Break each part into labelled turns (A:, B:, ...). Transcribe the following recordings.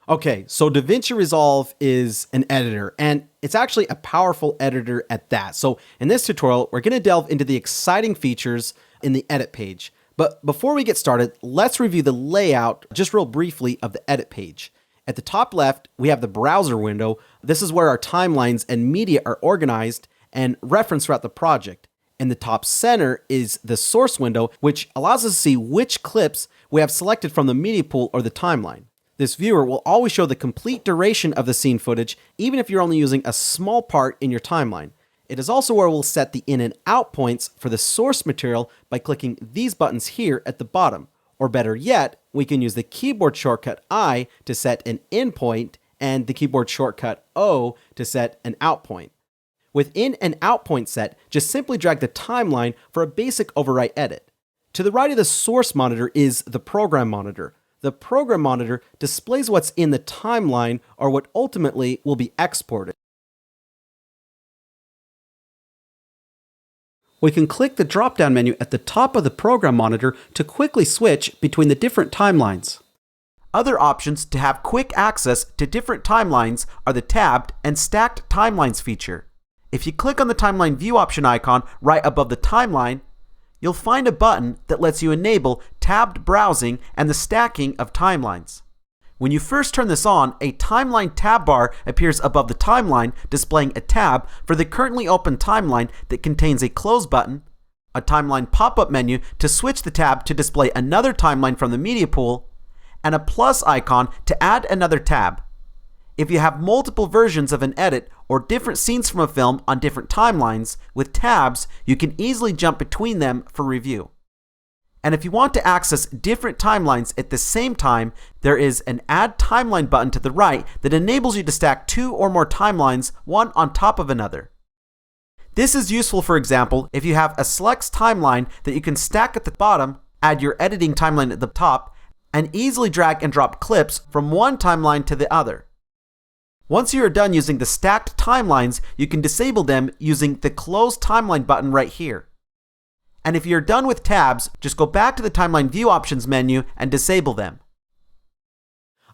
A: Okay, so Davinci Resolve is an editor, and it's actually a powerful editor at that. So in this tutorial, we're going to delve into the exciting features in the edit page. But before we get started, let's review the layout just real briefly of the edit page. At the top left, we have the browser window. This is where our timelines and media are organized and referenced throughout the project. In the top center is the source window, which allows us to see which clips we have selected from the media pool or the timeline. This viewer will always show the complete duration of the scene footage, even if you're only using a small part in your timeline. It is also where we'll set the in and out points for the source material by clicking these buttons here at the bottom. Or better yet, we can use the keyboard shortcut I to set an in point and the keyboard shortcut O to set an out point. With in and out point set, just simply drag the timeline for a basic overwrite edit. To the right of the source monitor is the program monitor. The program monitor displays what's in the timeline or what ultimately will be exported. We can click the drop-down menu at the top of the program monitor to quickly switch between the different timelines. Other options to have quick access to different timelines are the tabbed and stacked timelines feature. If you click on the timeline view option icon right above the timeline, you'll find a button that lets you enable tabbed browsing and the stacking of timelines. When you first turn this on, a timeline tab bar appears above the timeline, displaying a tab for the currently open timeline that contains a close button, a timeline pop-up menu to switch the tab to display another timeline from the media pool, and a plus icon to add another tab. If you have multiple versions of an edit or different scenes from a film on different timelines, with tabs, you can easily jump between them for review. And if you want to access different timelines at the same time, there is an Add Timeline button to the right that enables you to stack two or more timelines, one on top of another. This is useful, for example, if you have a Selects timeline that you can stack at the bottom, add your editing timeline at the top, and easily drag and drop clips from one timeline to the other. Once you are done using the stacked timelines, you can disable them using the Close Timeline button right here. And if you're done with tabs, just go back to the Timeline View Options menu and disable them.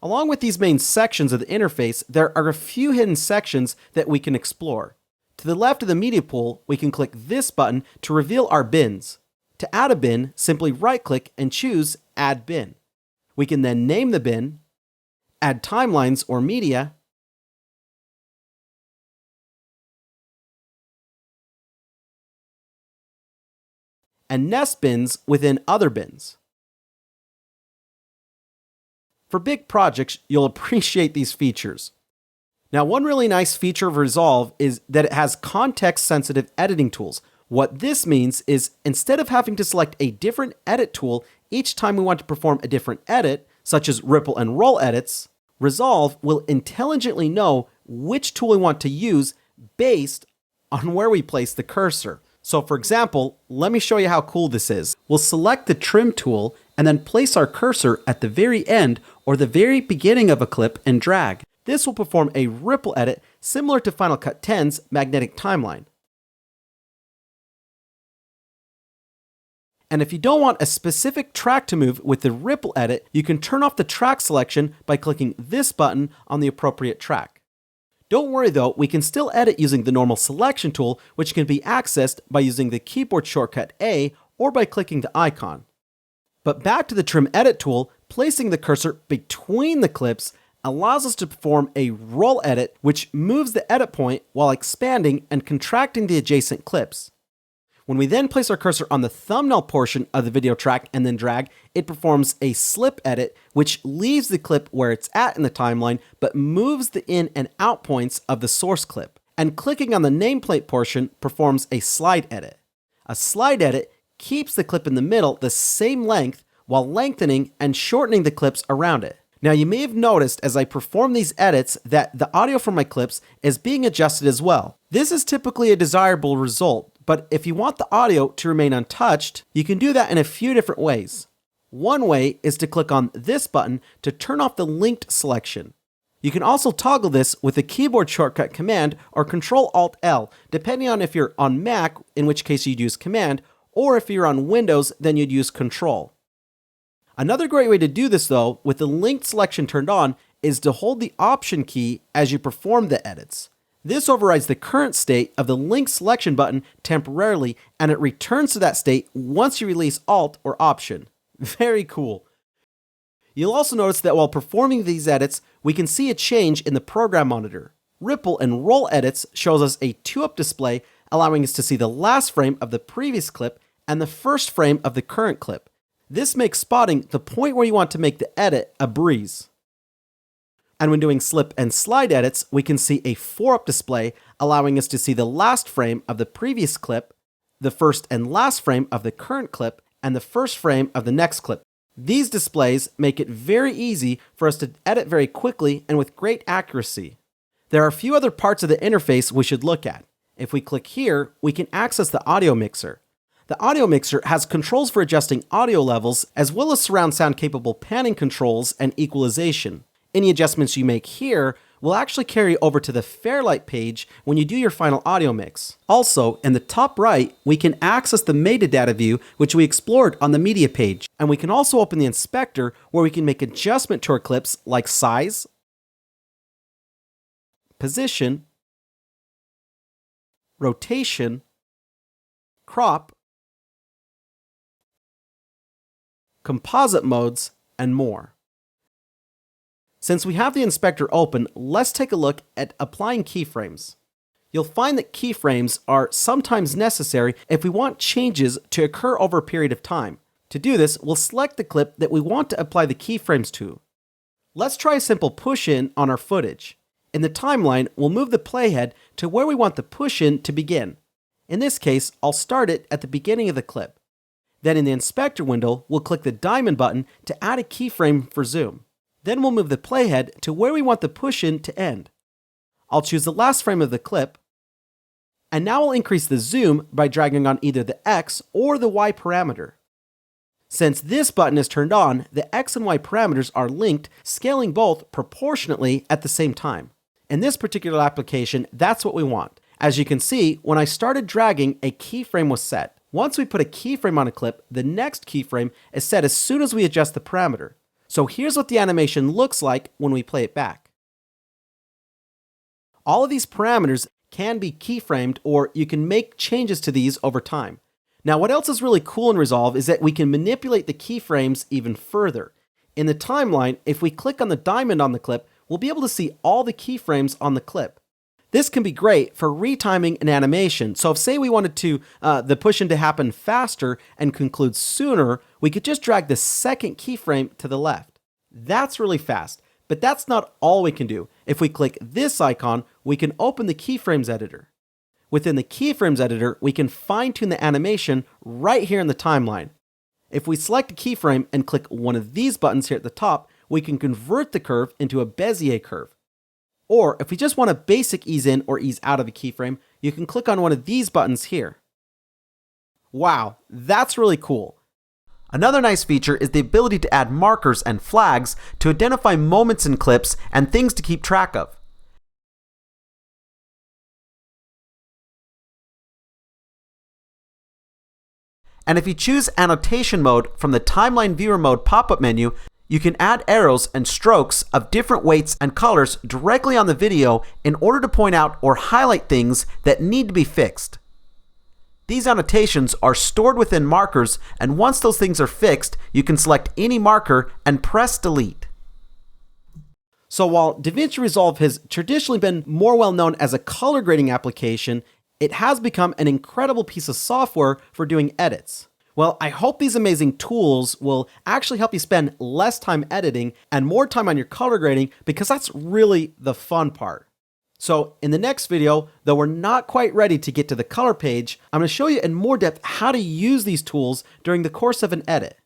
A: Along with these main sections of the interface, there are a few hidden sections that we can explore. To the left of the media pool, we can click this button to reveal our bins. To add a bin, simply right-click and choose Add Bin. We can then name the bin, add timelines or media, and nest bins within other bins. For big projects, you'll appreciate these features. Now, one really nice feature of Resolve is that it has context-sensitive editing tools. What this means is instead of having to select a different edit tool each time we want to perform a different edit, such as ripple and roll edits, Resolve will intelligently know which tool we want to use based on where we place the cursor. So for example, let me show you how cool this is. We'll select the trim tool and then place our cursor at the very end or the very beginning of a clip and drag. This will perform a ripple edit similar to Final Cut 10's magnetic timeline. And if you don't want a specific track to move with the ripple edit, you can turn off the track selection by clicking this button on the appropriate track. Don't worry though, we can still edit using the normal selection tool, which can be accessed by using the keyboard shortcut A or by clicking the icon. But back to the trim edit tool, placing the cursor between the clips allows us to perform a roll edit, which moves the edit point while expanding and contracting the adjacent clips. When we then place our cursor on the thumbnail portion of the video track and then drag, it performs a slip edit, which leaves the clip where it's at in the timeline, but moves the in and out points of the source clip. And clicking on the nameplate portion performs a slide edit. A slide edit keeps the clip in the middle the same length while lengthening and shortening the clips around it. Now you may have noticed as I perform these edits that the audio from my clips is being adjusted as well. This is typically a desirable result, but if you want the audio to remain untouched, you can do that in a few different ways. One way is to click on this button to turn off the linked selection. You can also toggle this with the keyboard shortcut Command or Control-Alt-L, depending on if you're on Mac, in which case you'd use Command, or if you're on Windows, then you'd use Control. Another great way to do this though, with the linked selection turned on, is to hold the Option key as you perform the edits. This overrides the current state of the link selection button temporarily, and it returns to that state once you release Alt or Option. Very cool. You'll also notice that while performing these edits, we can see a change in the program monitor. Ripple and roll edits shows us a 2-up display, allowing us to see the last frame of the previous clip and the first frame of the current clip. This makes spotting the point where you want to make the edit a breeze. And when doing slip and slide edits, we can see a 4-up display, allowing us to see the last frame of the previous clip, the first and last frame of the current clip, and the first frame of the next clip. These displays make it very easy for us to edit very quickly and with great accuracy. There are a few other parts of the interface we should look at. If we click here, we can access the audio mixer. The audio mixer has controls for adjusting audio levels, as well as surround sound capable panning controls and equalization. Any adjustments you make here will actually carry over to the Fairlight page when you do your final audio mix. Also, in the top right, we can access the metadata view, which we explored on the media page. And we can also open the inspector, where we can make adjustment to our clips like size, position, rotation, crop, composite modes, and more. Since we have the inspector open, let's take a look at applying keyframes. You'll find that keyframes are sometimes necessary if we want changes to occur over a period of time. To do this, we'll select the clip that we want to apply the keyframes to. Let's try a simple push-in on our footage. In the timeline, we'll move the playhead to where we want the push-in to begin. In this case, I'll start it at the beginning of the clip. Then in the inspector window, we'll click the diamond button to add a keyframe for zoom. Then we'll move the playhead to where we want the push-in to end. I'll choose the last frame of the clip, and now I'll increase the zoom by dragging on either the X or the Y parameter. Since this button is turned on, the X and Y parameters are linked, scaling both proportionately at the same time. In this particular application, that's what we want. As you can see, when I started dragging, a keyframe was set. Once we put a keyframe on a clip, the next keyframe is set as soon as we adjust the parameter. So here's what the animation looks like when we play it back. All of these parameters can be keyframed, or you can make changes to these over time. Now, what else is really cool in Resolve is that we can manipulate the keyframes even further. In the timeline, if we click on the diamond on the clip, we'll be able to see all the keyframes on the clip. This can be great for retiming an animation. So if, say, we wanted to the push-in to happen faster and conclude sooner, we could just drag the second keyframe to the left. That's really fast, but that's not all we can do. If we click this icon, we can open the keyframes editor. Within the keyframes editor, we can fine-tune the animation right here in the timeline. If we select a keyframe and click one of these buttons here at the top, we can convert the curve into a Bezier curve. Or if we just want a basic ease in or ease out of a keyframe, you can click on one of these buttons here. Wow, that's really cool. Another nice feature is the ability to add markers and flags to identify moments in clips and things to keep track of. And if you choose annotation mode from the timeline viewer mode pop-up menu, you can add arrows and strokes of different weights and colors directly on the video in order to point out or highlight things that need to be fixed. These annotations are stored within markers, and once those things are fixed, you can select any marker and press delete. So while Davinci Resolve has traditionally been more well known as a color grading application, it has become an incredible piece of software for doing edits. Well, I hope these amazing tools will actually help you spend less time editing and more time on your color grading, because that's really the fun part. So in the next video, though we're not quite ready to get to the color page, I'm going to show you in more depth how to use these tools during the course of an edit.